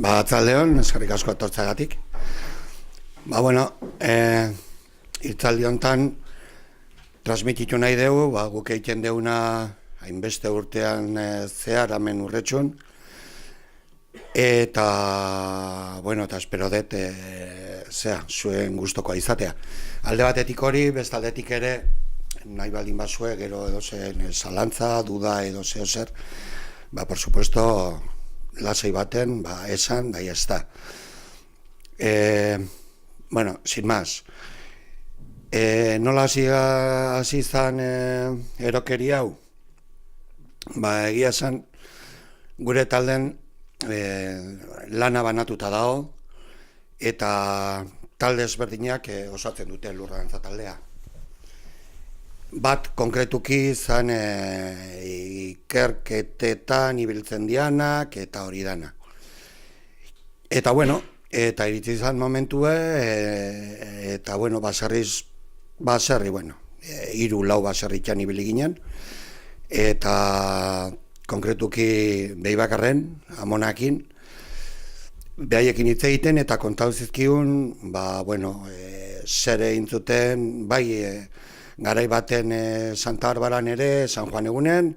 Atzaldeon, eskerrik asko etortzeagatik. Hitzaldi honetan transmititu nahi dugu, guk egiten duguna hainbeste urtean zehar hemen Urretxun. Eta espero dut zuen gustokoa izatea. Alde batetik hori, beste aldetik ere, nahi baldin bazue, gero edozen zalantza, duda edo zer, por supuesto, lasai baten, esan, da ya está. Sin más. Nola hasi izan erokeri hau? Egia esan, gure talden lana banatuta dago, eta talde ezberdinak osatzen dute lurragantza taldea. Bat konkretuki izan ikerketetan ibiltzen dianak eta hori dana. Eta iritsi izan momentue, eta baserri, 3-4 baserritan ibili ginen, eta konkretuki Behibakarren, Amonakin, behaiekin hitz egiten eta kontatu zizkigun, zer egin zuten, garai baten Santa Barbaran ere, San Juan egunen,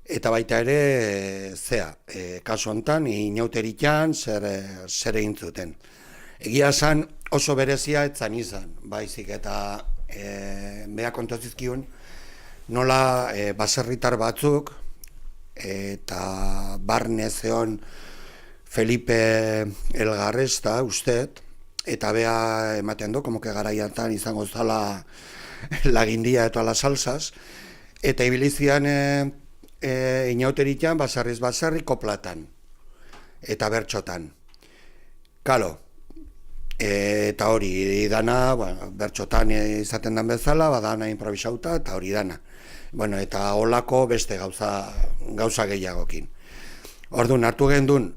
eta baita ere, kasu honetan, inauterikan zer egin zuten. Egia esan oso berezia etzan izan, baizik eta beha kontatu zizkigun, nola baserritar batzuk, eta barne zeon Felipe Elgarresta ustet, eta beha ematen du, como que garaiatan izango zala lagindia eta las salsas, eta ibilizian inauteritan baserri koplatan, eta bertxotan. Kalo, eta hori dana, bertxotan izaten den bezala, dana improvisauta, eta hori dana. Eta holako beste gauza gehiagokin. Orduan, hartu gendun,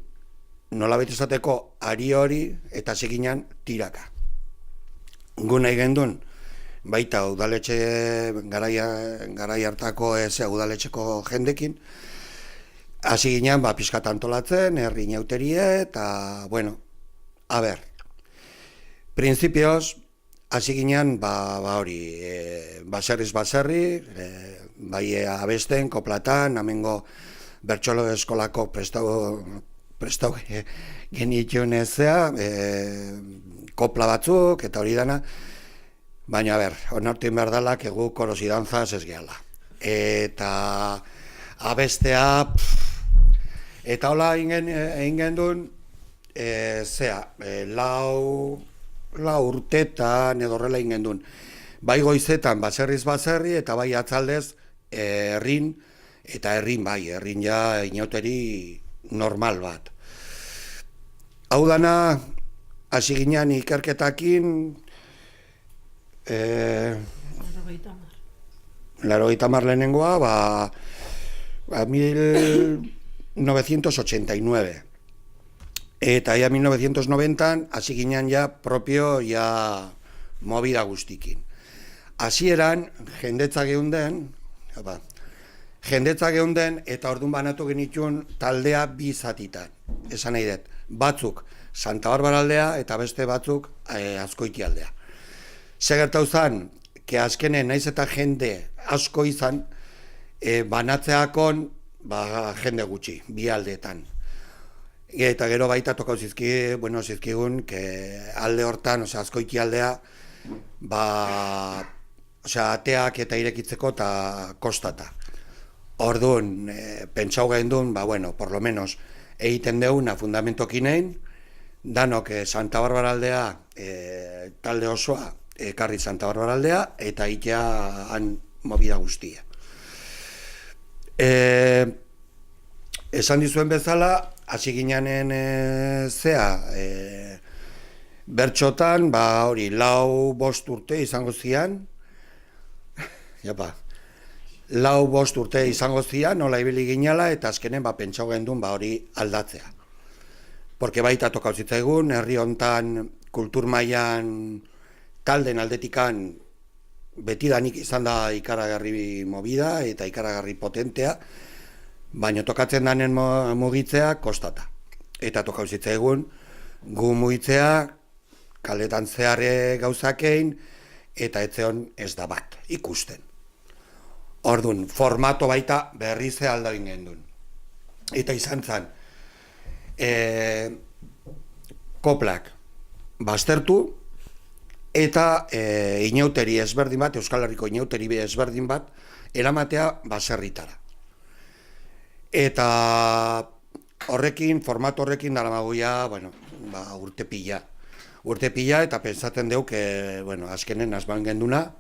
nolabait izateko ari hori eta ziginan tiraka. Gu nahi gendun, baita udaletxe garai hartako udaletxeko jendekin, hasi ginen pixkat antolatzen, herri inauterie, eta, printzipioz, hasi ginen, baserriz baserri, bai abesten, koplatan, amengo bertxolo eskolako prestau genituen ezea, kopla batzuk, eta hori dana, baina, onartin behar dalak egu koros y danzas ez gehala. Eta abestea, eta hola egin gendun, lau urtetan edo horrela egin gendun. Bai goizetan baserriz baserri eta bai atzaldez herrin, eta herrin ja inauteri normal bat. Hau dana, hasi ginen ikerketakin, 80 lehenengoa, 1989. Eta ja 1990 hasi ginen ja propio movida guztikin. Hasieran jendetza geunden, eta orduan banatu genituen taldea bi zatitan. Esan nahi dut, batzuk Santa Barbara aldea eta beste batzuk Azkoiti aldea. Segertau zan, azkenen naiz eta jende asko izan, banatzeakon jende gutxi, bi aldeetan. Eta gero baita tokau zizkigun, alde hortan, Azkoiti aldea, ateak eta irekitzeko eta kostata. Orduan, pentsau gendun, por lo menos, egiten deuna fundamentokinein, danok Santa Barbara aldea, talde osoa, ekarri Santa Barbara aldea, eta itea han movida guztia. Esan dizuen bezala, hasi ginanen bertxotan, 4-5 urte izango zian, 4-5 urte izango zian, nola ibili ginala, eta azkenen pentsau gendun hori aldatzea. Porque baita tokau zitzaigun, herri hontan kultur mailan talden aldetikan betidanik izan da ikaragarri movida eta ikaragarri potentea, baina tokatzen danen mugitzea kostata. eta tokau zitzaigun, gu muitzea, kaletan zeharre gauzakein, eta etzeon ez da bat, ikusten. Orduan, formato baita berrize aldagin gendun. Eta izan zen, koplak baztertu, eta inauteri ezberdin bat, Euskal Herriko inauteri ezberdin bat, eramatea baserritara. Eta horrekin, formato horrekin daramagoia, urte pila. Urte pila eta pentsatzen dugu, azkenen azban genduna.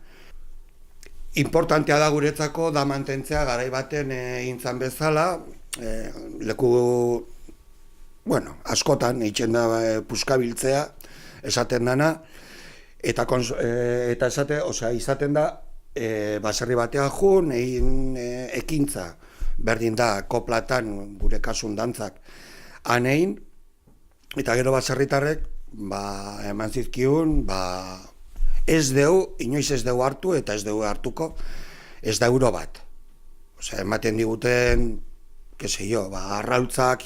Importantea da guretzako da mantentzea garai baten intzan bezala, leku, askotan eitzen da puskabiltzea, esaten dana, eta izaten da, baserri batea jun, egin ekintza, berdin da, koplatan, gure kasun dantzak, anein, eta gero baserritarrek, eman zizkiun, inoiz ez dugu hartu, eta ez dugu hartuko, ez da euro bat. Ematen diguten, arrautzak,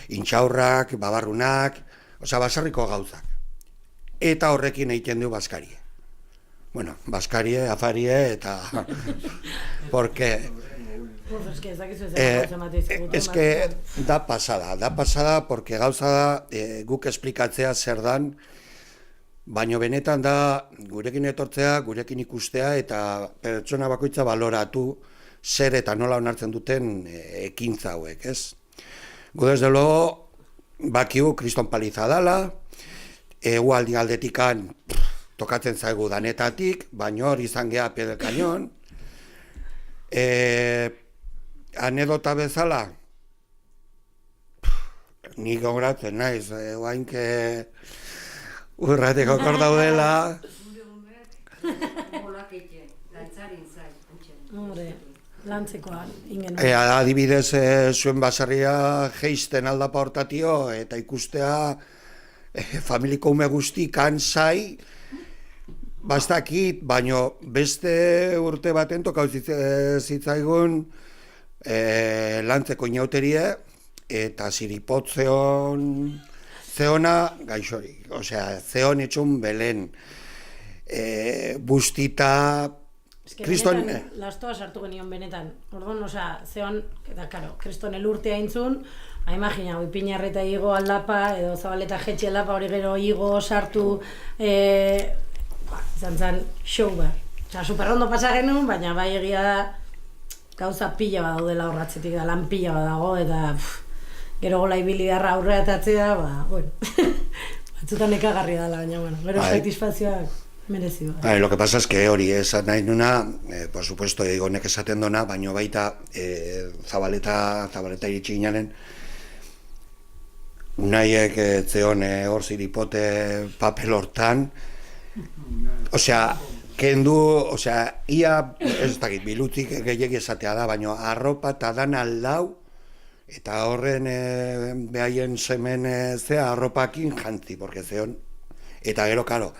intxaurrak, babarrunak, baserriko gauzak. Eta horrekin egiten du baskarie. Baskarie, afarie, eta... Porque... Ez que da pasada, porque gauza da guk esplikatzea zer dan, baino benetan da gurekin etortzea, gurekin ikustea eta pertsona bakoitza baloratu zer eta nola onartzen duten ekintza hauek, ez? Gu desde luego bakigu kriston paliza dala, egualdi aldetikan tokatzen zaigu danetatik, baino hor izan geha pie del cañón. Anedota bezala, nik gogoratzen naiz, guainke urrateko kor daudela. Adibidez, zuen baserria geisten aldapa hortatio, eta ikustea familiko ume guzti kansai, bastakit, baino beste urte baten tokau zitzaigun lantzeko inauterie, eta ziripot zeona gaixorik. Zeon etxun belen, bustita... Kriston... Lastoa sartu genion benetan. Orduan, zeon, eta karo, kriston elurtea intzun, imagina, ipinarreta higo aldapa, edo zabaleta jetxe aldapa, hori gero higo sartu, izan zen show bat. Superrondo pasa genuen, baina bai egia da, gauza pila bat daudela horratzetik da, lan pila bat dago, eta gero gola ibili beharra aurreatatzea, batzutan ekagarri dela, baina, gero satisfazioak merezi da. Lo que pasa es que hori esan nahi nuna, por supuesto, honek esaten dona, baina baita zabaleta iritsi ginen, unaiek zeon hor ziripote papel hortan, kendu, ia, ez dakit, bilutik gehiagi esatea da, baina arropa eta dan aldau, eta horren behaien semen zea arropakin jantzi, porque zeon, eta gero, karo,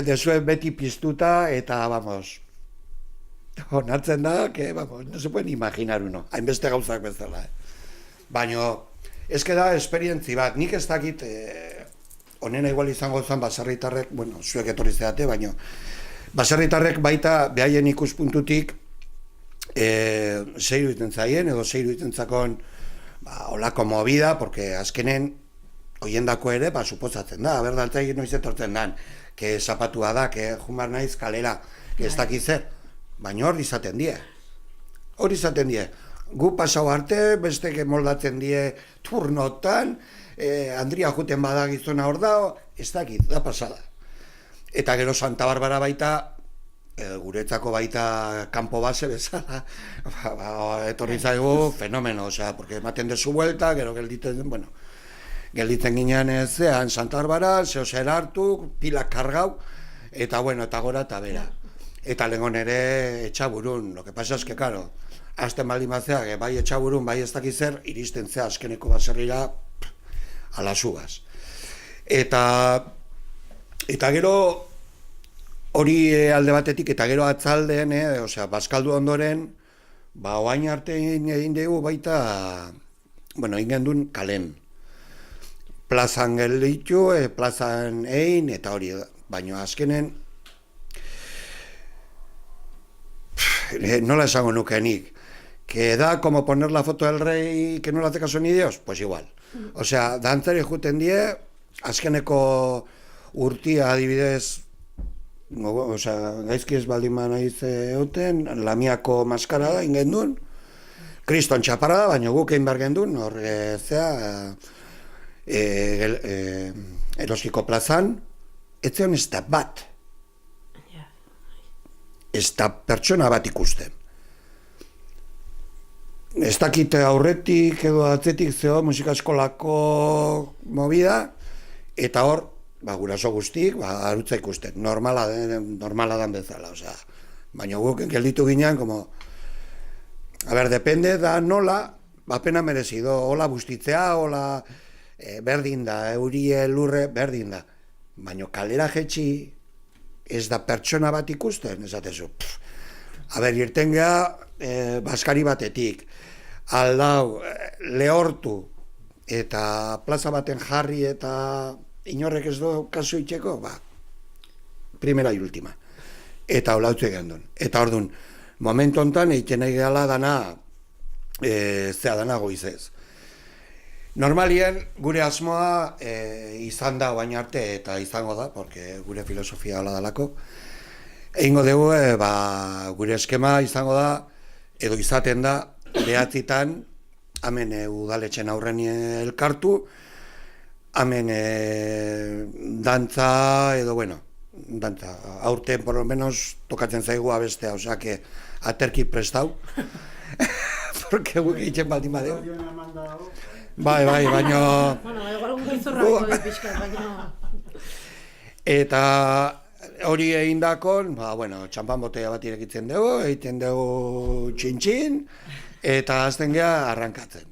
desuen beti piztuta, eta, onartzen da, que, no se pueden imaginar uno, hainbeste gauzak bezala, baina, ez da esperientzi bat, nik ez dakit, honena igual izango zen baserritarrek, zuek etorri zeate, baina baserritarrek baita behaien ikuspuntutik zeiru iten zaien, edo zeiru iten zakon olako movida, porque azkenen hoiendako ere, suposatzen da, berdaltzai noiz etortzen dan, que zapatua da, que jumar naiz kalera, que ez dakizer, baina hor izaten die. Hor izaten die. Gu pasau arte, beste moldatzen die turnotan, Andria juten bada gizona hor da, ez dakit, da pasada. Eta gero Santa Barbara baita, guretzako baita kanpo base bezala, etorri zaigu fenomeno, porque ematen dezu vuelta, gero gelditzen ginen zean Santa Barbara, zehozer hartu, pilak kargau, eta eta gora eta bera. Eta lengon ere etxaburun, lo que pasa es que, claro, azten baldin batzea, bai etxaburun, bai ez dakizer, iristen zea azkeneko baserrira, a las uvas. Eta gero hori alde batetik, eta gero atzaldean, bazkaldu ondoren, Ba, oain arte egin dugu baita, bueno, egin gendun kalen. Plazan gelditu, plazan egin, eta hori, baina azkenen, nola esango nukenik, que da como poner la foto del rey que no le hace caso ni Dios, pues igual. O sea, dantzari juten die, azkeneko urtia adibidez, o sea, gaizki ez baldin naiz euten, lamiako maskara da, ingen duen, kriston txaparra da, baina guk egin behar gendun, hor Eroskiko plazan, ez zion ez da bat. Ez da pertsona bat ikusten. Ez dakit aurretik edo atzetik zeo musika eskolako movida, eta hor, guraso guztik, arutza ikusten. Normala dan bezala, osea. Baina guk gelditu ginean, como, a ver, depende da nola, pena merezido, hola bustitzea, hola berdin da, eurie lurre, berdin da. Baina kalera jetxi ez da pertsona bat ikusten, esatezu. A ber, irten geha, baskari batetik, aldau, lehortu, eta plaza baten jarri eta inorrek ez do kasu itxeko, primera y última. Eta hola utzi gendun. Eta orduan, momentu honetan egiten nahi gehala dana, zea dana goizez. Normalien, gure asmoa izan da baina arte eta izango da, porque gure filosofia hola dalako, egingo dugu, gure eskema izango da, edo izaten da, behatzitan, hemen udaletxen aurren elkartu, hemen dantza, edo bueno, dantza, aurten por lo menos tokatzen zaigu abestea, osea que aterki prestau, porque guk egiten baldin badeu. Bai, baina... Bueno, igual un gizorrako de pixkat, baina... Eta hori egin dakon, bueno, txampan botea bat irekitzen dugu, egiten dugu txin-txin, eta azten geha arrankatzen.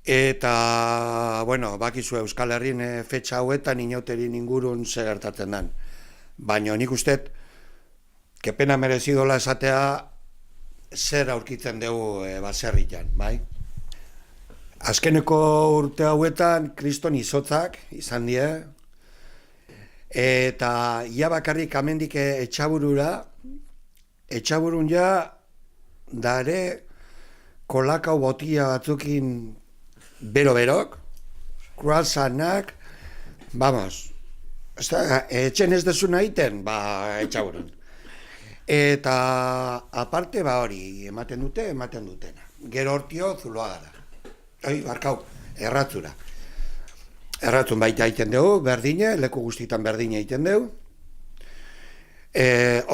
Eta, bueno, bakizu Euskal Herrin fetxa hauetan inauterin ingurun segertatzen den. Baina nik ustet, kepena merezidola esatea, zer aurkitzen dugu baserritan, bai? Azkeneko urte hauetan kriston izotzak izan die, eta ia bakarrik amendik etxaburun ja dare kolakau botia batzukin bero-berok, croissantak, vamos, etxen ez desuna egiten, etxaburun. Eta aparte hori ematen dutena. Gero hortio Zuloagara. Barkau, erratzura. Erratzun baita egiten dugu, berdine, leku guztitan berdine egiten dugu.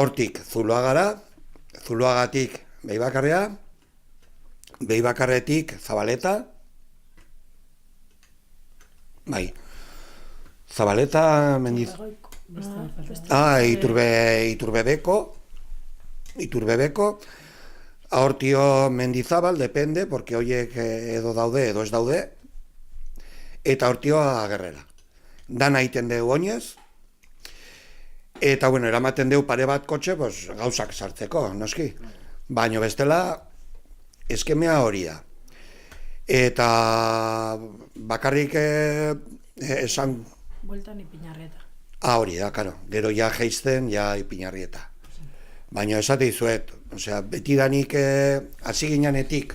Hortik Zuloagara, Zuloagatik Behibakarrea, Behibakarretik Zabaleta, Zabaleta mendiz... Iturbebeko, Hortio Mendizabal, depende, porque hoiek edo daude, edo ez daude, eta hortio Agerrera. Dana egiten dugu oinez, eta, bueno, eramaten dugu pare bat kotxe, gauzak sartzeko, noski. Baina bestela, eskemea hori da. Eta bakarrik esan... Bueltan Ipinarrieta. Hori da, karo, gero ja geizten, ja Ipinarrieta. Baina esate izuet, osea, betidanik hasi ginenetik,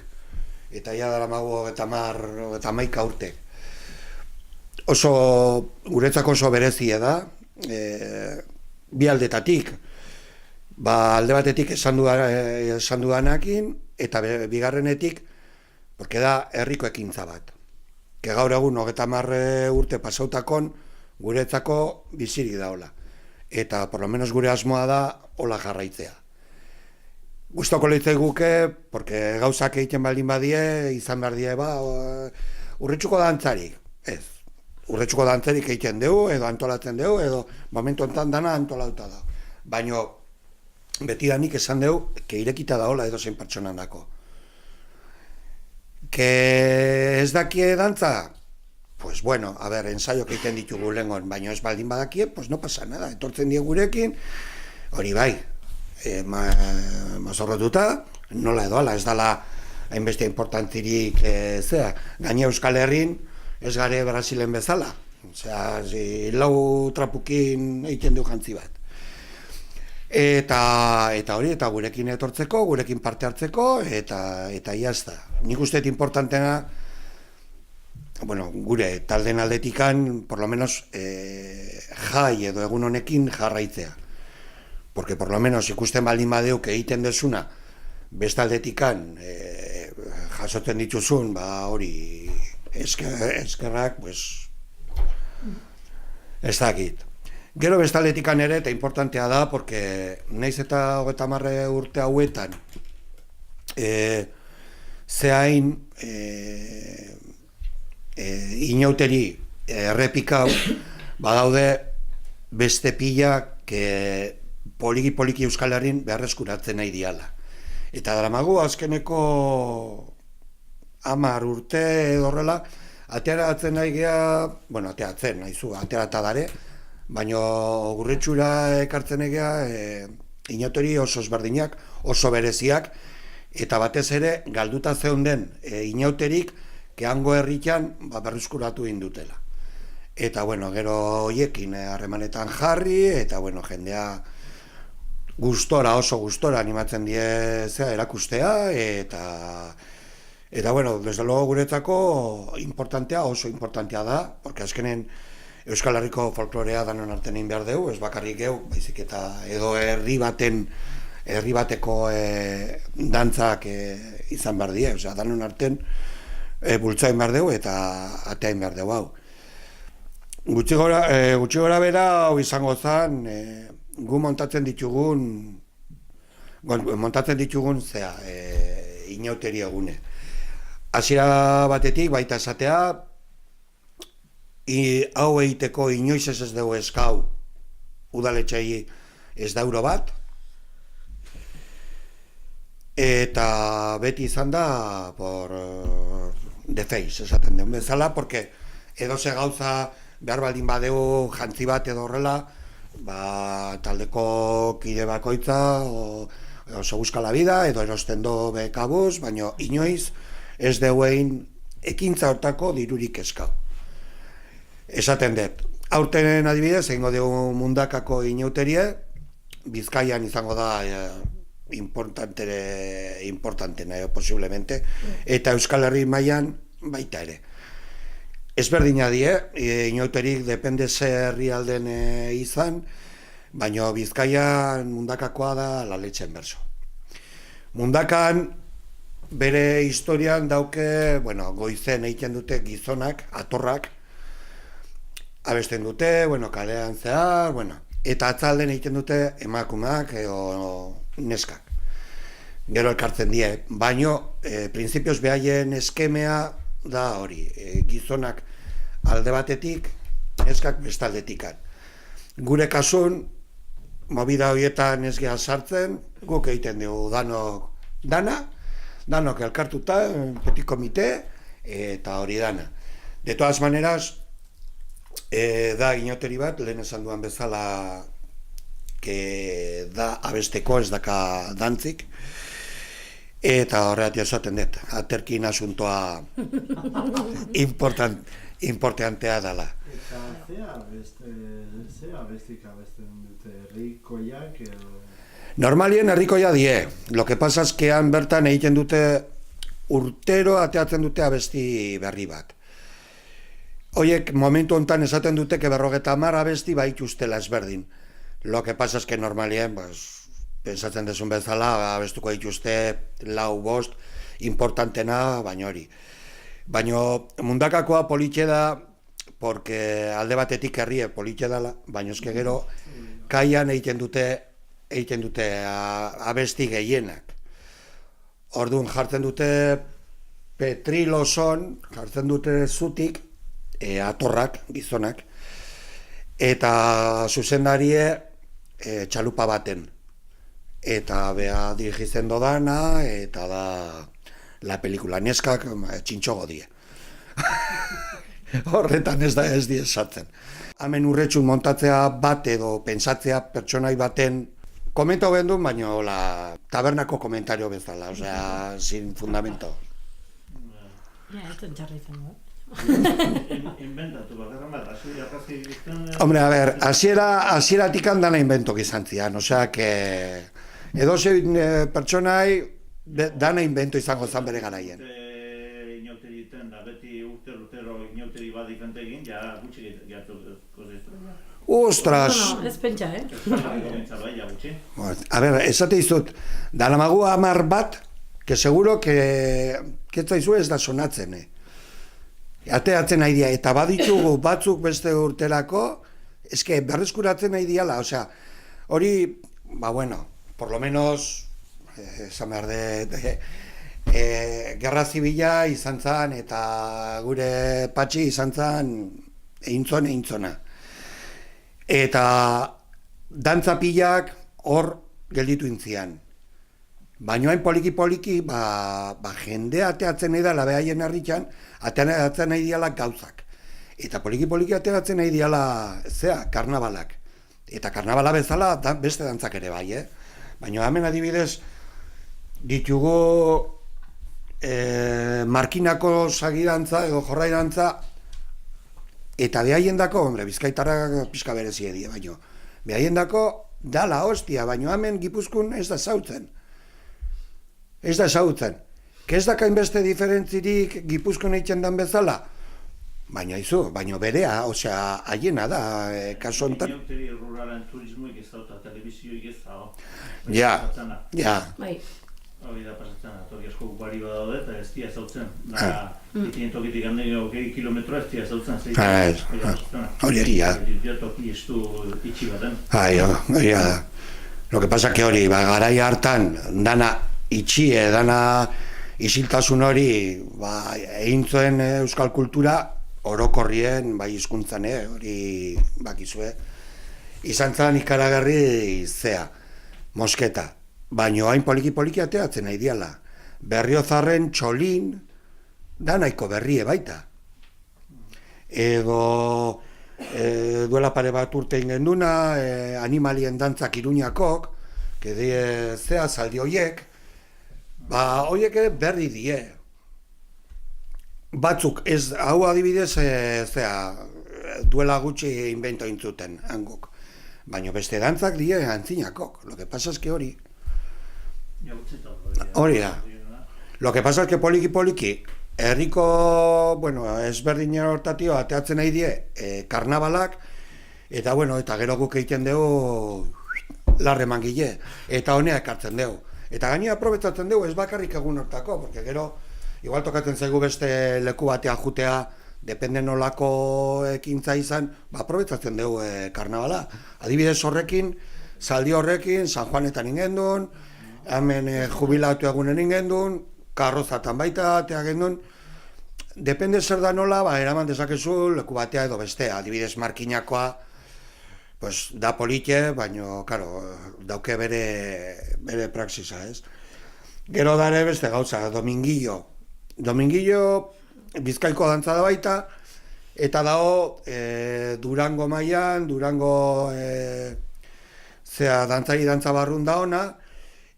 eta ja dara mago eta maika urte. Guretzako oso berezia da, bi aldetatik, alde batetik esan dudanakin, eta bigarrenetik, porque da herriko ekintza bat. Que gaur egun 30 urte pasautakon, guretzako bizirik da hola. Eta, por lo menos, gure asmoa da hola jarraitzea. Gustoko leitzai guke, porque gauzak egiten baldin badie, izan behar die, urretxuko dantzarik. Ez, urretxuko dantzarik egiten dugu, edo antolatzen dugu, edo momentu enten dana antolauta da. Baina, betidanik esan dugu, que irekita da hola edo zein pertsonan dako. Que ez dakie dantza? Pues bueno, a ver, ensaiok egiten ditugu lehengon, baina ez baldin badakie, pues no pasa nada, etortzen die gurekin, hori bai, mazorrotuta, nola edo ala, ez dala hainbeste importantirik gaine Euskal Herrin ez gare Brasilen bezala. Osea, lau trapukin egiten du jantzi bat. Eta hori, eta gurekin etortzeko, gurekin parte hartzeko, eta iazta. Nik usteet importantena, bueno, gure talden aldetikan, por lo menos, jai edo egun honekin jarraitzea. Porque por lo menos ikusten baldin badeuk egiten desuna, bestaldetikan jasotzen dituzun, hori eskerrak, pues, ez dakit. Gero bestaldetikan ere, eta importantea da, porque naiz eta 30 urte hauetan, zehain inauteri errepikau, badaude beste pila poliki Euskal Herrin beharreskuratzen nahi diala. Eta daramagu azkeneko 10 urte edo horrela, ateratzen nahi geha, bueno, ateratzen nahizu, aterata dare, baina gurritxura ekartzen egea inautori oso ezberdinak, oso bereziak, eta batez ere galduta zeunden inauterik kehango herritan berreskuratu indutela. Eta bueno, gero hoiekin harremanetan jarri, eta bueno, jendea oso gustora animatzen die erakustea, eta bueno, desde luego guretzako oso importantea da, porque azkenen Euskal Herriko folklorea danon artean egin behar dugu, ez bakarrik geu, baizik eta edo herri bateko dantzak izan behar die, osea, danon artean bultzain behar dugu eta ateain behar dugu hau. Gutxi gora bera hau izango zen, gu montatzen ditugun inauteri egune. Hasiera batetik baita esatea, hau egiteko inoiz ez dugu eskau udaletxei ez da euro bat, eta beti izan da por defeiz, esaten den bezala, porque edo ze gauza behar baldin badeu jantzi bat edo horrela, taldeko kide bakoitza oso busca la vida edo erosten do bekabuz, baina inoiz ez deuein ekintza hortako dirurik eskau. Esaten dut, aurten adibidez, egingo dugu Mundakako inauterie, Bizkaian izango da importantena, posiblemente, eta Euskal Herri mailan baita ere. Ezberdina die, inauterik depende ze herrialden izan, baina Bizkaian Mundakakoa da la leche en verso. Mundakan bere historian dauke, bueno, goizen egiten dute gizonak, atorrak, abesten dute, bueno, kalean zehar, bueno, eta atzalden egiten dute emakumeak edo neskak. Gero elkartzen die, baino, printzipioz behaien eskemea da hori, gizonak alde batetik, neskak bestaldetikan. Gure kasun, movida horietan ez geha sartzen, guk egiten dugu danok elkartuta, petit komite, eta hori dana. De todas maneras, da inoteri bat, lehen esan duan bezala, da abesteko ez daka dantzik, eta horregatik esaten dut, aterkin asuntoa importantea dela. Eta ze abestik abesten dute, herrikoiak edo? Normalien herrikoia die, lo que pasa es que han bertan egiten dute urtero ateatzen dute abesti berri bat. Oiek momentu hontan esaten dute que 50 abesti baituztela ezberdin. Lo que pasa es que normalien, pensatzen desun bezala, abestuko dituzte 4-5 importantena, baina hori. Baina Mundakakoa politxe da, porque alde batetik herrie politxe dela, baina eske gero kaian egiten dute abesti gehienak. Orduan jartzen dute petriloson, jartzen dute zutik, atorrak, gizonak, eta zuzendarie txalupa baten. Eta beha dirigitzen dodana, eta da la pelikula neskak txintxogo die. Horretan ez da die esatzen. Hemen urretxun montatzea bat edo pentsatzea pertsonai baten Komento gendun, baina hola, tabernako komentario bezala, osea, sin fundamento. Ja, ez den txarra izango. Inventatu bakarra bat, hasi arrazki guztien... Hombre, a ver, hasieratik dana inventok izan zian, osea, que edozein pertsonai dana invento izango zan bere garaien. Inauteri iten, da beti urtero inauteri bat ikante egin, ja gutxi gertu kozestu. Ostras! No, ez pentsa, A ver, esate izut, dalamagu 10 bat, que seguro que zaizu ez da sonatzen, Ateatzen nahi dia, eta baditugu batzuk beste urterako, eske berreskuratzen nahi diala, osea, hori, ba bueno, por lo menos, esan behar gerra zibila izan zan, eta gure patxi izan zan, eintzona. Eta dantzapilak hor gelditu intzian. Baina hain poliki, jende ateatzen nahi da, behaien harritan, ateatzen nahi diala gauzak. Eta poliki ateatzen nahi diala, karnabalak. Eta karnabala bezala beste dantzak ere bai, Baina hemen adibidez, ditugu markinako sagidantza edo jorraidantza, eta behaien dako, bizkaitarrak pixka berezi edie, baina behaien dako dala hostia, baina hemen Gipuzkoan ez da zautzen. Ez da ezagutzen. Ez da kainbeste diferentzirik Gipuzkoan egiten dan bezala? Baina berea, osea, haiena da, kaso honetan. Inauteri ruralen turismoik ez dauta, telebizioik ez dago. Ja. Bai. Hori da pasatzen, toki asko gupari badaude eta ez dira zautzen. Itien tokitik handegio kilometro ez dira zautzen. Hori egia. Toki estu itxi baten. Hori da. Lo que pasa que hori, garai hartan, dana itxie, dana isiltasun hori, egin zuen euskal kultura, orokorrien, hizkuntzan, hori bakizue, izan zan ikaragarri zea, mosketa. Baina hain poliki ateatzen nahi diala. Berriozarren txolin, da nahiko berrie baita. Edo duela pare bat urte ingenduna, animalien dantzak Iruñakok, zea zaldi hoiek, horiek ere berri die. Batzuk, hau adibidez, duela gutxi invento intzuten, hanguk. Baina beste dantzak die antzinakok. Lo que pasa es que hori da. Lo que pasa es que poliki, herriko, ezberdinen hortatio ateatzen nahi die karnabalak, eta gero guk egiten dugu larre mangile, eta honea ekartzen dugu. Eta gainera aprobetzatzen dugu ez bakarrik egun hortako, porque gero, igual tokatzen zaigu beste leku batea jutea, depende nolako ekintza izan, aprobetzatzen dugu karnabala. Adibidez horrekin, zaldi horrekin, San Juanetan ingendun, hemen jubilatu egunen ingendun, karrozatan baita atea gendun, depende zer da nola, eraman dezakezu leku batea edo bestea, adibidez markinakoa, da polite, baina, dauke bere praxisa, ez? Gero dare beste gauza, Domingillo. Domingillo, Bizkaiko dantza da baita, eta dago Durango mailan, Durango dantzari dantza barrun da ona,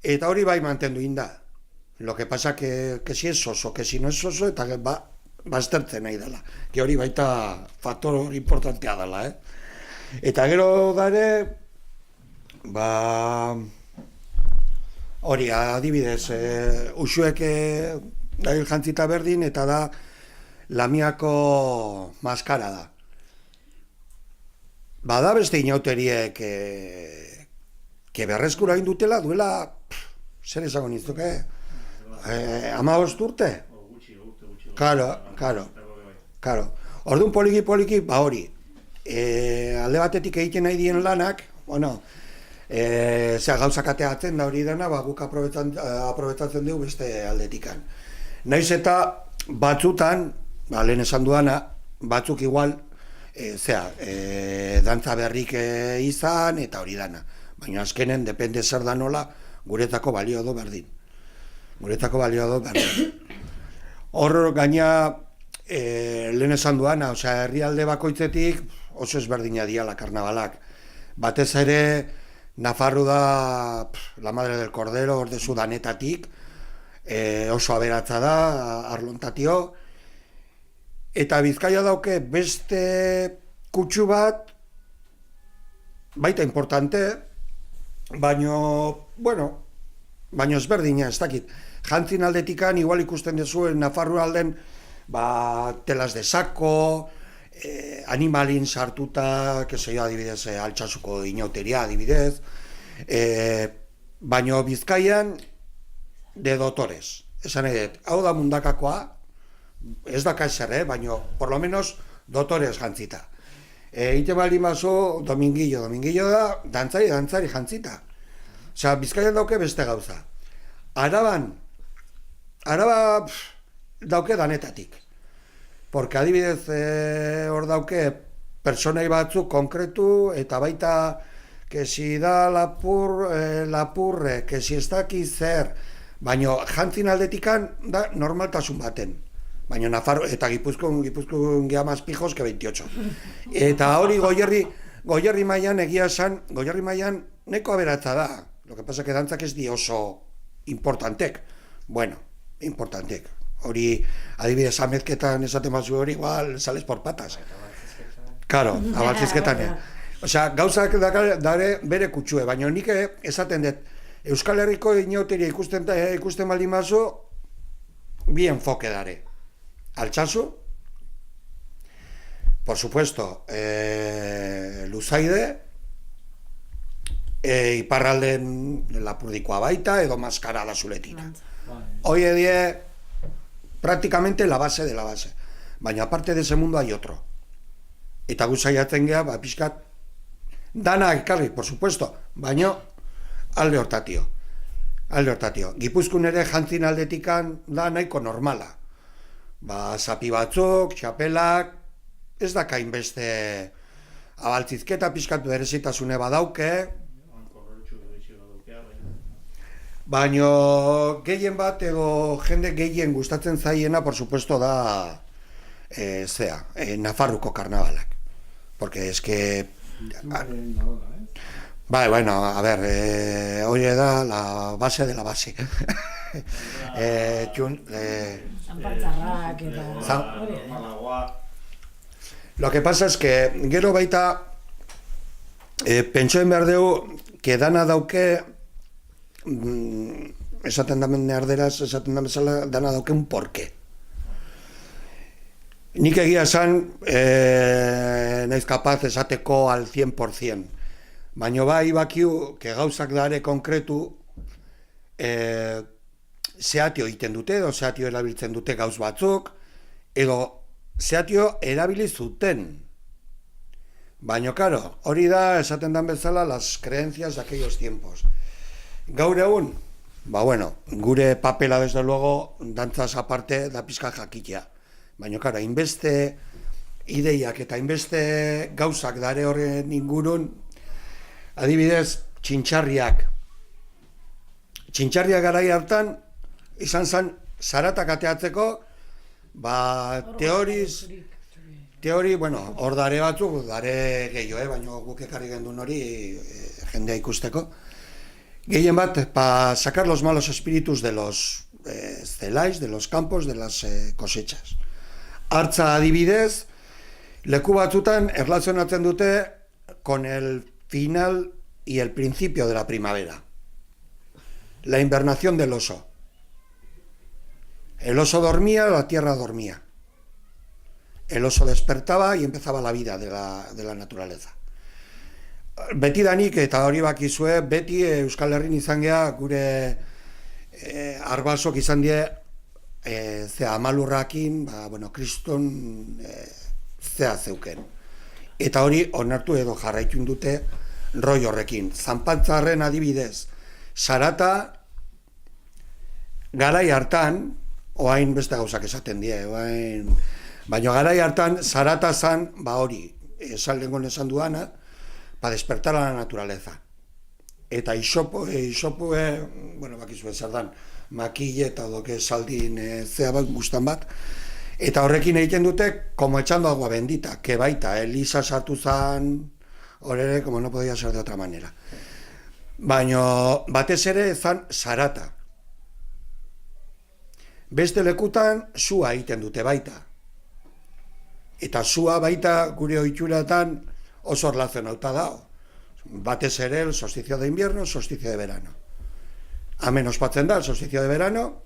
eta hori bai mantendu inda. Lo que pasa que si es soso, que si no es soso, eta baztertzen nahi dela. Que hori baita faktor importantea dela, Eta gero dare, hori adibidez, usuek dail jantzita berdin, eta da Lamiako maskara da. Bada beste inauteriek berreskura indutela duela, zer esango niztuke, 15 urte? Karo. Orduan poliki, hori. Alde batetik egiten nahi dien lanak, gauzak ateatzen da hori dena, guk aprobetzatzen dugu beste aldetikan. Naiz eta batzutan, lehen esan duana, batzuk igual, dantza berrik izan eta hori dana. Baina azkenen, depende zer da nola, guretako balio do berdin. Hor gaina, lehen esan duana, herrialde bakoitzetik, oso ezberdina diala karnabalak. Batez ere, Nafarru da la madre del cordero, ordezu danetatik, oso aberatza da, arlontatio, eta Bizkaia dauke beste kutsu bat, baita importante, baino ezberdina, ez dakit. Jantzin aldetikan, igual ikusten dezuen Nafarru alden, telas de saco, animalin sartuta, adibidez, Altsasuko inauteria, adibidez, baino Bizkaian, de dotores. Esan edet, hau da mundakakoa, ez da kaixer, baino, por lo menos, dotores jantzita. Ite bali mazo, Domingillo da, dantzari jantzita. Osea, Bizkaian dauke beste gauza. Araba dauke danetatik. Porque adibidez hor dauke personai batzuk konkretu eta baita que si da lapurre, que si ez daki zer, baino jantzin aldetikan da normaltasun baten. Baina Nafarro eta Gipuzkoan gea más pijos que 28. Eta hori Goierri mailan egia esan, Goierri mailan neko aberatza da. Lo que pasa que dantzak ez di oso importantek. Bueno, importantek. Hori, adibidez, amezketan esaten bazu hori, igual, sales por patas. Claro, abaltzizketan. Osea, gauzak dare bere kutsue, baina nik esaten dut, Euskal Herriko inauteria ikusten baldin bazu, bi enfoke dare. Altsasu, por supuesto, Luzaide, iparralden Lapurdikoa baita, edo Maskarada zuletina. Hoy die prácticamente la base de la base. Baina aparte de ese mundo hay otro. Eta gu saiatzen gea, pixkat, dana ekarri, por supuesto, baina alde hortatio. Gipuzkoan ere jantzin aldetikan da nahiko normala. Zapi batzuk, txapelak, ez dakain beste abaltzizketa pixkat berezitasune badauke, baino gehien bat edo jende gehien gustatzen zaiena, por supuesto, da Nafarruko karnabalak. Porque es que... bueno, a ver, hori da la base de la base. Zanpartzarrak eta... Lo que pasa es que gero baita pentsoen behar dugu que dana dauke esaten damen erderaz, esaten damen bezala dana dauke un porqué. Nik egia esan naiz kapaz esateko al 100%. Baina bai bakiu que gauzak dare konkretu zehatio egiten dute, edo zehatio erabiltzen dute gauz batzuk, edo zehatio erabili zuten. Baina, claro, hori da, esaten dan bezala, las creencias de aquellos tiempos. Gaur egun, gure papela, desde luego, dantzaz aparte, da pizka jakitea. Baina, claro, hainbeste ideiak eta hainbeste gauzak dare horren ingurun, adibidez, txintxarriak garai hartan, izan zen, zaratak ateatzeko, teori, hor dare batzuk, dare gehiago, baina guk ekarri gendun hori jendea ikusteko. Gehien bat, para sacar los malos espíritus de los zelais, de los campos, de las cosechas. Hartza adibidez, leku batzutan erlazionatzen dute con el final y el principio de la primavera. La invernación del oso. El oso dormía, la tierra dormía. El oso despertaba y empezaba la vida de la naturaleza. Beti danik, eta hori bakizue, beti Euskal Herrin izan gea, gure arbasok izan die, amalurrakin, kriston zeuken. Eta hori onartu edo jarraitun dute roi horrekin. Zanpantzarren adibidez, zarata garai hartan, oain beste gauzak esaten die, baina garai hartan zarata zan, hori, esaldengon esan duana, para despertar a la naturaleza. Eta isopue, bakizue zer dan, makille eta doke saldin zea bat guztan bat, eta horrekin egiten dute, como echando agua bendita, que baita, Elisa sartu zan, horre, como no podía ser de otra manera. Baina batez ere zan zarata. Beste lekutan sua egiten dute baita. Eta sua baita gure ohituratan oso erlazionauta dago. Batez ere el solsticio de invierno, el solsticio de verano. Hemen ospatzen da el solsticio de verano,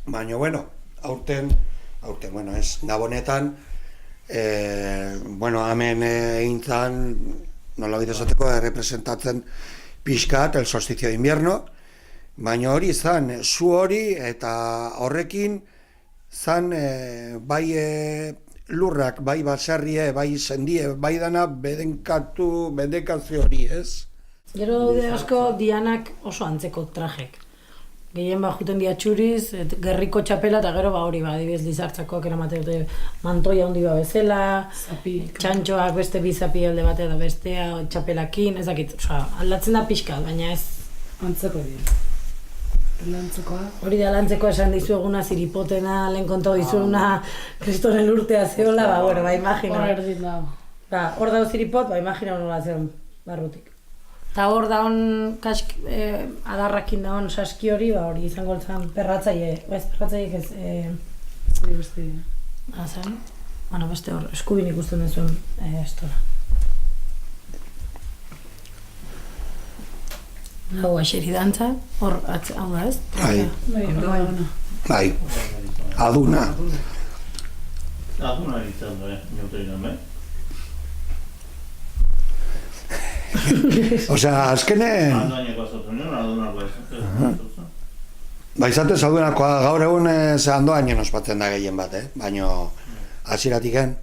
baina, bueno, aurten, bueno, ez, gabonetan, bueno, hemen egin zan, nola bidezateko, representatzen pixkat el solsticio de invierno, baina hori zan, zu hori eta horrekin zan bai lurrak, bai baserrie, bai sendie, bai dana bedekazio hori, ez? Gero daude asko dianak oso antzeko trajek. Gehien juten dia txuriz, gerriko txapela eta gero hori adibidez lizartzakoak eramaten dute mantoia handi bezala, txantxoak beste bi zapi alde batea da bestea, txapelakin, ez dakit, aldatzen da pixka, baina ez... Antzeko dira. Lantzekoa. Hori da lantzekoa esan dizueguna, ziripotena, lehen kontau dizueguna, kristoren urtea zeola, imagina. Hor erdin dago. Hor dago ziripot, imagina nola zen barrutik. Eta hor daun adarrakin daun saski hori, hori izango zen perratzaile, ez perratzaile ez... Zuri beste dira. Zen? Bueno, beste hor, eskubin ikusten duzuen estora. Hau aixeri dantza, hor hau da ez? Bai, aduna. Aduna ditzen da, neuterinan, bai? Osea, azkenen... Andoaineko azotzen, adunak bai. Baizatez adunakoa gaur egun andoainen ospatzen da gehien bat, baina hasieratiken.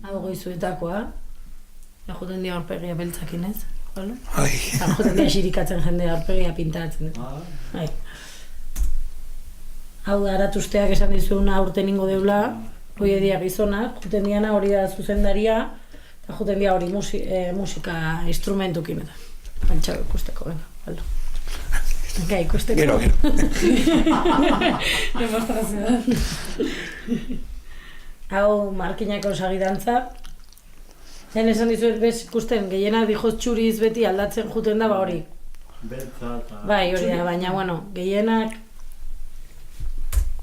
Hau goizuetakoa, juten dia aurpegia beltzakin ez? Ai. Juten dia xirikatzen jendea aurpegia pintatzen. Hau da, aratusteak esan dizuena aurten ingo deula, hoi edia gizonak, juten diana hori da zuzendaria, eta juten dia hori musika instrumentukin eta. Bantxau ikusteko, venga, baldo. Gai, ikusteko. Gero. Demostrazioa. Hau markinako sagidantza. Lehen esan dizuet bez ikusten, gehienak dijoz txuriz beti aldatzen juten da hori. Beltza eta... Bai, hori da, baina, bueno, gehienak...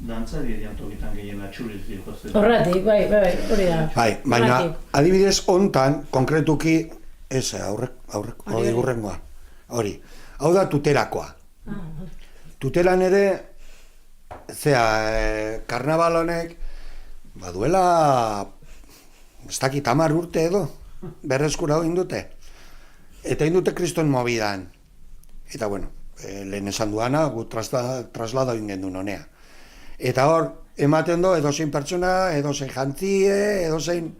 Dantzari ediantokitan gehiena txuriz dihozten. Horratik, bai, hori da. Bai, baina adibidez hontan, konkretuki, ez, hori gurrengoa, hori. Hau da tutelakoa. Tutelan ere, karnabal honek, baduela, ez dakit 10 urte edo, berreskura hori indute. Eta indute kriston mobidan. Eta bueno, lehen esan duana, gu traslado ingen duen honea. Eta hor, ematen do, edozein pertsona, edozein jantzie, edozein...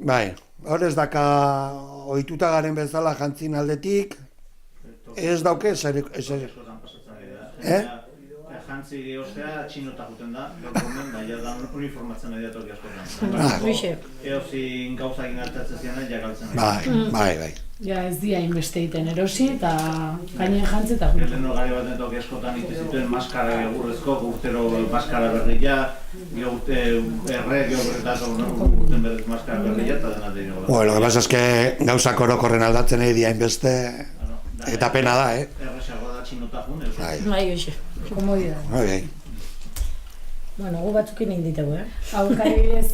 Bai, hor ez daka ohituta garen bezala jantzin aldetik, ez dauke zer... Jantzi ostea txinota juten da, gaurkomen, baina da uniformatzen nahi datorki askotan. Eozin gauza egin hartatzen zianen, jakaltzen nahi. Bai. Ja, ez dia inbeste egiten erosi eta gainen jantzi eta juntu. Lehen gari baten toki askotan zituen maskara egurrezko, urtero maskara berria, urten berriz maskara berria eta dena dira. Lo que pasa es que gauzak orokorren aldatzen nahi dia inbeste, eta pena da, Erresagoa da txinota jun, Bai, hoxe. Komodidad. Bai. Bueno, gu batzukin inditegu, Hau, karibidez,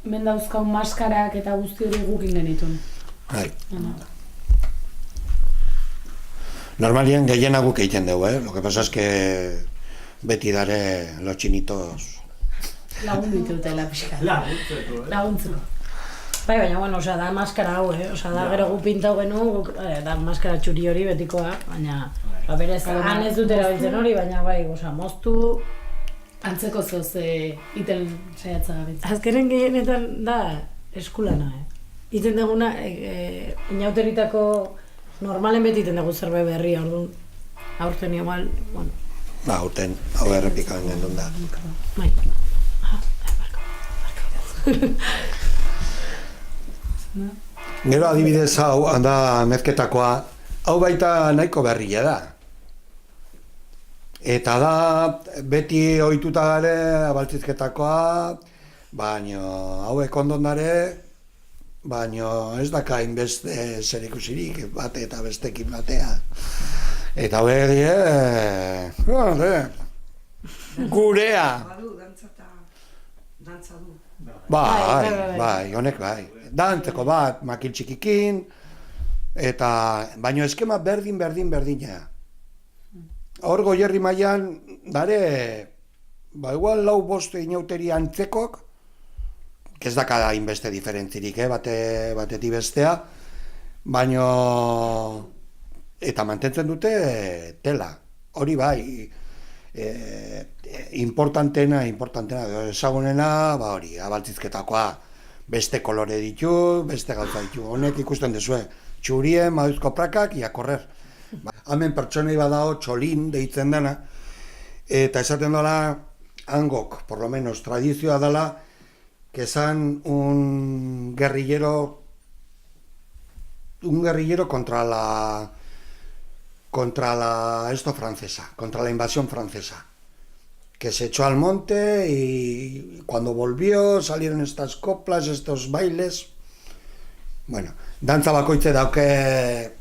mendauzkau maskarak eta guzti hori gukin genitun. Bai. Normalien gehiena guk egiten dugu, Lo que pasa es que beti dare los chinitos... Lagun ditutela pixka. Laguntzeko. Bai, baina, bueno, da maskara hau, da gero gu pintau genu, da maskara txuri hori betikoa, baina berez, han ez dut erabiltzen hori, baina bai, moztu... Antzeko zoz iten saiatza gabitzen. Azkenen gehienetan da eskulana, Iten duguna, inauteritako normalen beti iten dugu zerbait berria, orduan, aurten igual, bueno. Aurten, hau errepikatzen gendun da. Bai. Barko. Gero adibidez hau, handa mezketakoa, hau baita nahiko berria da. Eta da, beti ohituta gare abaltzizketakoa, baina hauek ondon dare, baina ez daka hainbeste zerikusirik bate eta bestekin batea. Eta hori, gurea. Badu, dantza du. Bai, honek bai. Dantzeko bat, makil txikikin, eta baino eskema berdina. Hor Goierri mailan dare, igual 4-5 inauteri antzekok, ez daka hainbeste diferentzirik, batetik bestea, baino eta mantentzen dute tela. Hori bai, importantena, ezagunena, hori, abaltzizketakoa, beste kolore ditu, beste gauza ditu. Honek ikusten duzue, txurien, maduzko prakak, ia korrer. Hemen pertsonei badao txolin deitzen dena, eta esaten dela, hangok, por lo menos, tradizioa dela, que esan un guerrillero contra la invasión francesa, que se echó al monte y cuando volvió salieron estas coplas, estos bailes. Bueno, dantza bakoitze dauke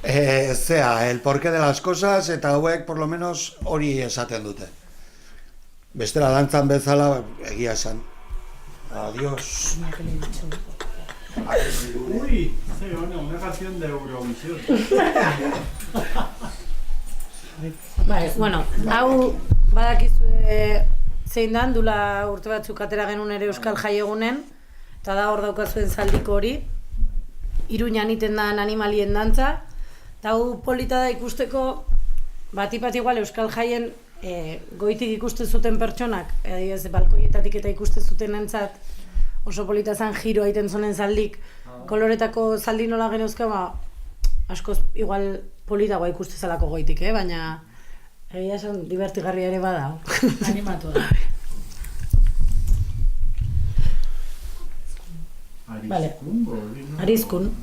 el porqué de las cosas, eta hauek por lo menos hori esaten dute. Bestela dantzan bezala egia esan. Adiós. Uy, una canción de Eurovisión. Bueno, hau badakizue zein dan, dula urte batzuk atera genuen ere Euskal Jaiegunen, eta da hor daukazuen zaldiko hori, Iruñan iten dan animalien dantza, eta hau polita da ikusteko, batipat igual Euskal Jaien goitik ikusten zuten pertsonak, adibidez balkoietatik eta ikusten zuten entzat, oso polita zen giro egiten zonen zaldik, koloretako zaldi nola genuzka, askoz igual politagoa ikuste zelako goitik, baina egia esan divertigarria ere bada. Animatu da. Arizkun.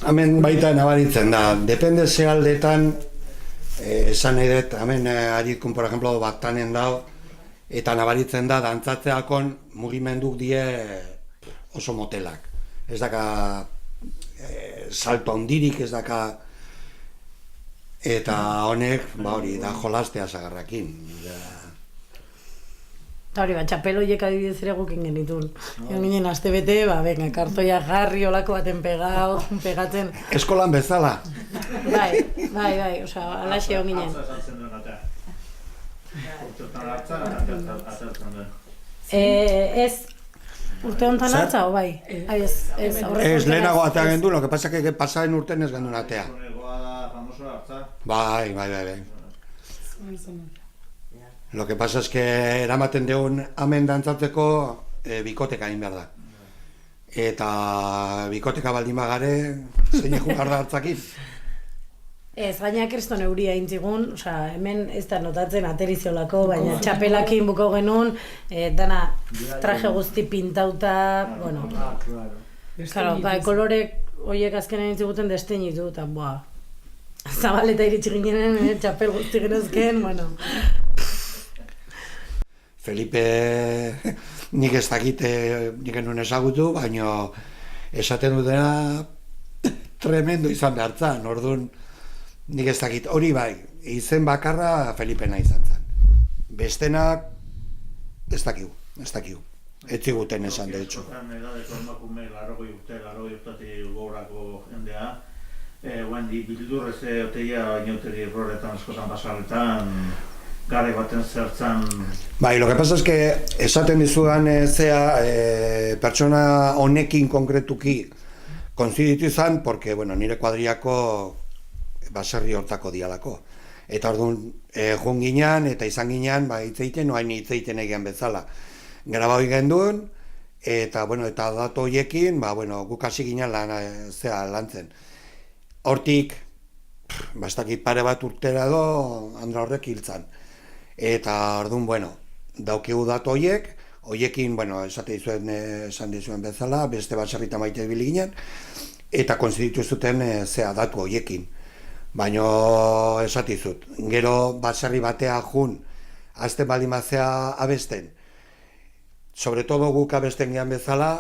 Hemen baita nabaritzen da, depende ze aldetan, esan nahi dut, hemen Arizkun, por ejemplo, Baktanen dao, eta nabaritzen da, dantzatzeakon mugimenduk die oso motelak. Ez daka salto handirik, ez daka, eta honek, hori, da jolastea zagarrakin. Eta hori, txapeloiek adibidez ere gukin genitun. Egon ginen aste bete, venga, kartoia jarri, olako baten pegatzen. Eskolan bezala. Bai, oza, alaxe egon ginen. Ez, urte honetan hartza, o bai? Ez, lehenago atea gendu, lo que pasa que pasaren urten ez gendun atea. Bai. Lo que pasa es que eramaten deun hemen dantzatzeko bikoteka egin behar da. Eta bikoteka baldin bagare, zein egun behar da hartzakin. Ez, baina kriston euria intzigun, hemen ez da notatzen ateriziolako, baina txapelakin buko genuen, dana traje guzti pintauta, bueno. Claro, kolorek horiek azkenen intziguten desteinitu, eta zabaleta iritsi ginen, txapel guzti genezken, bueno. Felipe, nik ez dakite, nik enuen ezagutu, baina esaten dutena tremendo izan behar zan, orduan nik ez dakit, hori bai, izen bakarra Felipena izan zen. Bestenak ez dakigu. Ez ziguten esan, de hecho. Edadeko emakume, 80 urtetik gogorako jendea, guendi bildurrez oteia inauteri erroretan askotan basarretan, gare baten zertzan... Bai, lo que pasa es que esaten dizudan pertsona honekin konkretuki konziditu izan, porque, bueno, nire kuadriako baserri hortako dialako. Eta orduan, joan ginean, eta izan ginean, hitzeiten, noain hitzeiten egian bezala. Grabau genduen, eta, bueno, eta datu horiekin, guk hasi ginean lantzen. Hortik, bastakit pare bat urtera do, Andra horrek hiltzan. Eta orduan, bueno, daukigu datu horiekin, bueno, esan dizuen bezala, beste baserrita maite bili ginen, eta konziditu zuten datu horiekin. Baina esatizut, gero baserri batea jun, azten baldin bazea abesten, sobre todo guk abesten gehan bezala,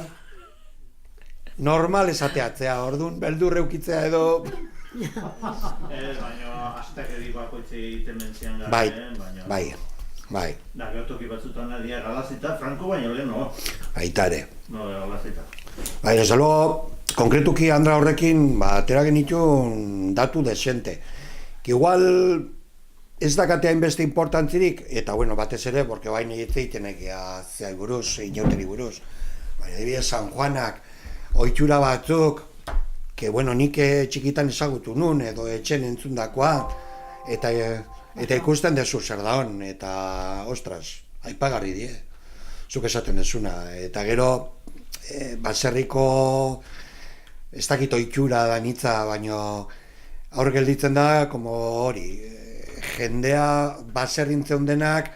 normal esateatzea, orduan, beldur eukitzea edo... Baina astakeri bakoitze egiten mentzian gara, Bai. Da, geotoki batzutan nadia galazita, Franco baino lehen, no? Baitare. No, galazita. Bai, desde luego, konkretuki Andra horrekin, atera genitun datu desente. Que igual ez dakate hainbeste importantzirik, eta bueno, batez ere, porque baina egiten egia zeai buruz, inauteri buruz. Baina, adibidez, San Juanak, ohitura batzuk, que bueno, nik txikitan ezagutu nun, edo etxen entzundakoa, eta ikusten dezu zer daun, eta, ostras, aipagarri die, zuk esaten dezuna, eta gero, baserriko, ez dakit ohitura da nitza, baino, aur gelditzen da, como hori, jendea baserrin zeundenak,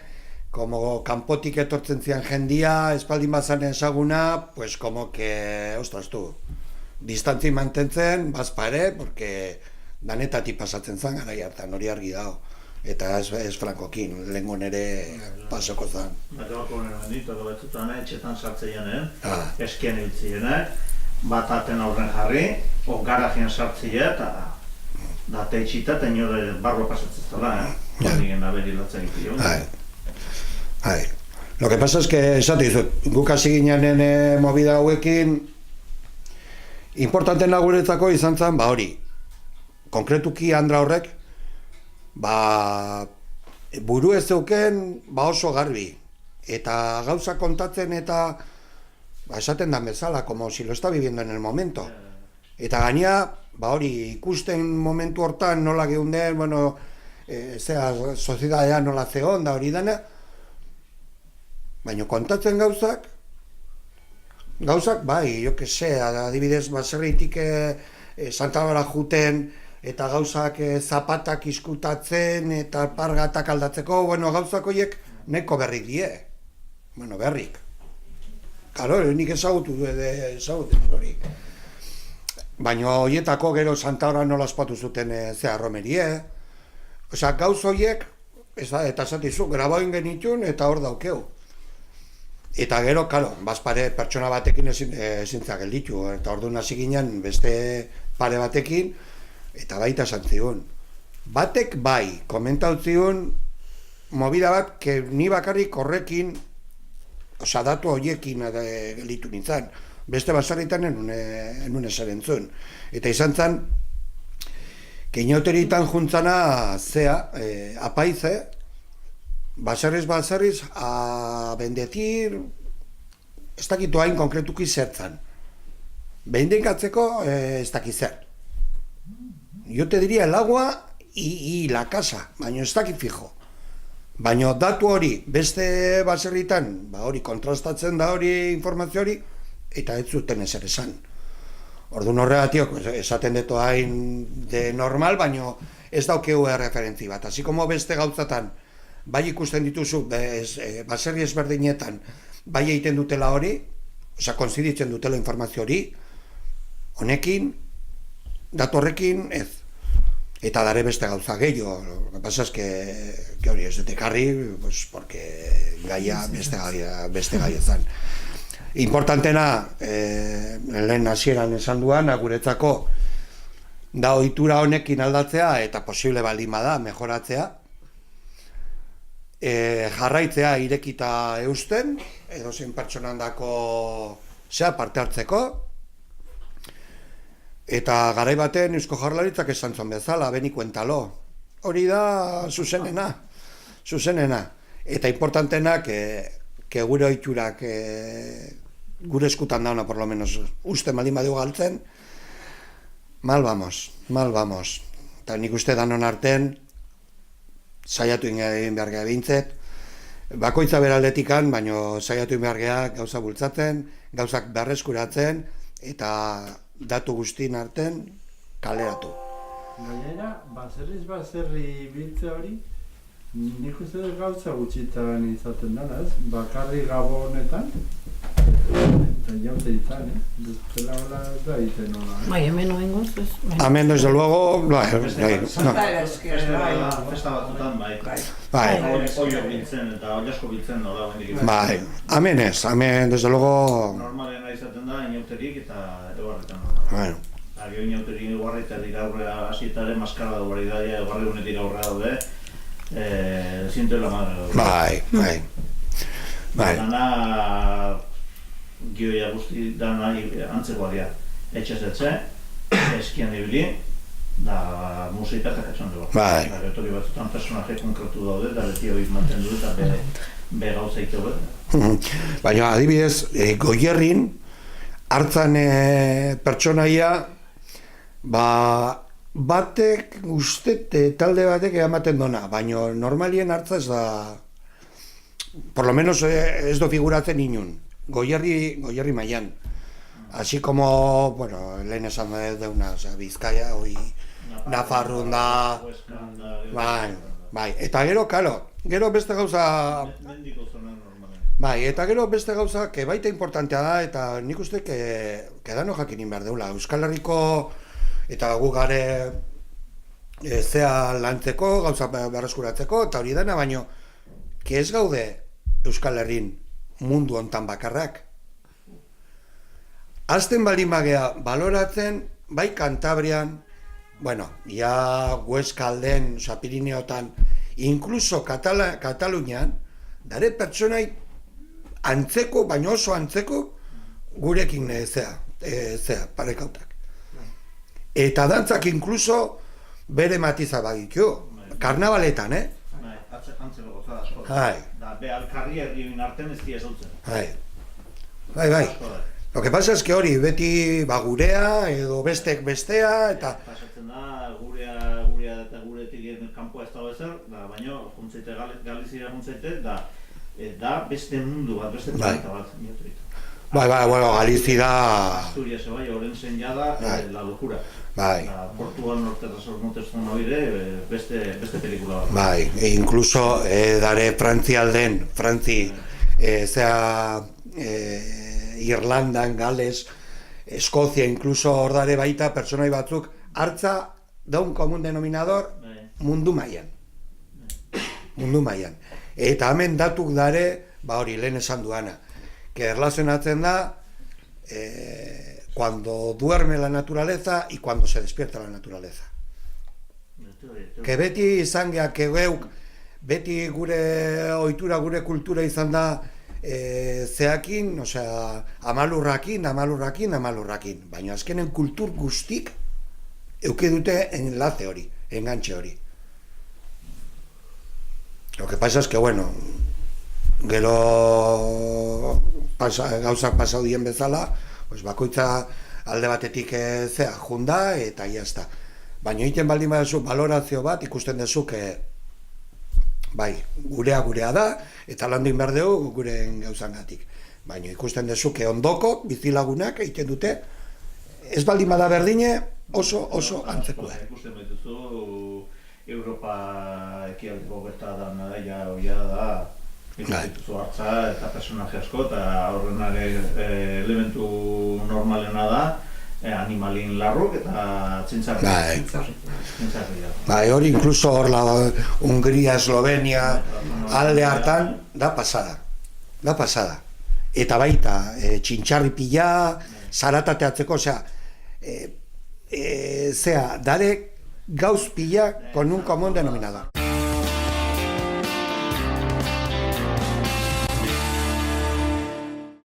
como kanpotik etortzen zian jendia, espaldin bazan ezaguna, pues como que, ostras tu, distantzi mantentzen, bazpa ere, porque danetatik pasatzen zan garai hartan, hori argi dago. Eta ez Frankokin, lehengon ere pasoko zan. Batako benito, batzutan etxetan sartzeien, eskien hiltzien, bat aten aurren jarri, garajien sartzia, eta da teitxita, eta inore barro pasatzen zela, Nigen aberi lotzen ikuio. Lo que pasa es que, esatu dizut, guk hasi ginean movida hauekin, importantena guretzako izan zen, hori, konkretuki Andra horrek, buru ez zeuken, oso garbi, eta gauza kontatzen eta esaten da bezala, como si lo está viviendo en el momento. Eta gaina, hori, ikusten momentu hortan nola geunden, bueno, soziedadea nola zegoen da hori dana, baina kontatzen gauzak, bai, jo que se, adibidez, baserritik Santa Barbara juten, eta gauzak zapatak iskutatzen, eta pargatak aldatzeko, bueno, gauzak horiek neko berrik die. Bueno, berrik. Karo, nik ezagutu hori. Baina horietako gero Santa Barbara nola ospatu zuten romerie. Osea, gauz horiek, eta esatizu, grabaoin genitun, eta hor daukeu. Eta gero, karo, bazpare pertsona batekin ezintza gelditu, eta orduan hasi ginen beste pare batekin, eta baita esan zigun. Batek bai, komentautzigun, movida bat, que ni bakarrik horrekin, osea, datu horiekin gelditu nintzen, beste basarritan enun ezer entzun. Eta izan zen, keinauteritan juntzana zea, apaize, baserriz, a bendecir, ez dakitu hain konkretuki zertzan. Beindikatzeko ez dakit zer. Yo te diría el agua y la casa, baina ez dakit fijo. Baina datu hori, beste baserritan, hori kontrastatzen da hori informazio hori, eta ez zuten ezer esan. Orduan horregatiok, esaten deto hain de normal, baina ez daukeu referentzi bat. Así como beste gauzatan, bai ikusten dituzu, baserri ezberdinetan, bai egiten dutela hori, osea, konziditzen dutela informazio hori, honekin, datu horrekin, ez. Eta dare beste gauza gehiago, lo que pasa es que hori ez detekarri, pues, porque gaia beste gaia zan. Importantena, lehen hasieran esan duan, guretzako, da ohitura honekin aldatzea, eta posible baldin bada, mejoratzea, jarraitzea irekita eusten, edozein pertsonandako parte hartzeko, eta garai baten Eusko Jaurlaritzak esan zuen bezala, beni kuentalo. Hori da zuzenena. Eta importantena, que gure ohiturak gure eskutan dauna, por lo menos, uste baldin badu galtzen, mal vamos. Eta nik uste danon arten, saiatu egin behar geha bintzet, bakoitza beraldetikan, baino saiatu egin behar geha gauza bultzatzen, gauzak berreskuratzen, eta datu guztien arten kaleratu. Gainera, baserri biltze hori, nik uste dut gauza gutxitan izaten denaz, bakarri Gabonetan, Eta jaute izan, bestela hola da egiten nola. Bai, hemen oengoz, ez. Bai. Hemen, desde luego, bai, no. Festa batzutan, bai. Bai, Oio biltzen eta oilasko biltzen nola bendik. bai, hemen ez, hemen, desde luego, Normalena izaten da, inauterik eta eguarretan. bueno, Gero inauterik eguarretatik aurrera hasietare maskara da hori daia, eguarri honetik aurrera daude. Siento la madre daude. bai. Dana gioia guzti dana antzekoa dira. Etxez etxe, eskian ibili, da musika eta katxondoa. Bai. Da gertori batzutan personaje konkretu daude, da beti hori mantendu eta be gauza ito baina adibidez, Goierrin, hartzan pertsonaia, batek ustet talde batek ematen dona, baina normalien hartza ez da, por lo menos ez do figuratzen inun, Goierri mailan. Así como, bueno, lehen esan deuna, o sea, Bizkaia, hoi, Nafarroan da, bai, eta gero, kalo, gero beste gauza, Mendiko zona normalen. bai, eta gero beste gauza, que baita importantea da, eta nik uste, que dano jakinin behar deula. Euskal Herriko, eta gu gare, zea lantzeko, gauza berreskuratzeko, eta hori dena, baino, que ez gaude Euskal Herrin mundu hontan bakarrak. Azten baldin bagea baloratzen, bai Kantabrian, bueno, ja Huesca alden, oza, Pirineotan, inkluso Katalunian, dare pertsonai antzeko, baina oso antzeko, gurekin zea, parekautak. Eta dantzak inkluso bere matiza bagitu, karnabaletan, Antzeko gozada asko. Bai. Da, be alkarri herrien artean ez dira zautzen. Bai. Lo que pasa es que hori beti gurea edo bestek bestea eta Pasatzen da, gurea eta guretik kanpoa ez dago ezer, baina juntzaite Galizira juntzaite, da beste mundu bat, beste planeta bat. Bai, bueno, Galizi da... Asturias bai, Orensen jada, la locura. Bai. Portugal norte eta Montezuma hoire, beste pelikula bat. Bai, incluso dare Frantzialden, zea Irlandan, Gales, Eskozia, incluso hor dare baita pertsonai batzuk hartza daun komun denominador mundu mailan. Mundu mailan. Eta hemen datuk dare, hori lehen esan duana, que erlazionatzen da cuando duerme la naturaleza y cuando se despierta la naturaleza. Que beti izan geak, geuk, beti gure ohitura, gure kultura izan da zeakin, osea, amalurrakin, baina azkenen kultur guztik euke dute enlace hori, engantxe hori. Lo que pasa es que, bueno, gero gauzak pasau dien bezala, pues bakoitza alde batetik zea junda eta jazta. Baina egiten baldin baduzu balorazio bat, ikusten duzu bai, gurea da, eta landu behar dugu guren gauzangatik. Baina ikusten duzu ondoko bizilagunak egiten dute, ez baldin bada berdine, oso antzekoa. Ikusten baituzu Europa ekialdeko gertadan oia da, ikusten hartza eta personaje asko, eta horrenare elementu normalena da, animalin larruk eta txintzarri. Bai, hori inkluso hor Hungria, Eslovenia, alde hartan, da pasada. Eta baita, txintxarri pila, zaratateatzeko, osea, dare gauz pila con un común denominador.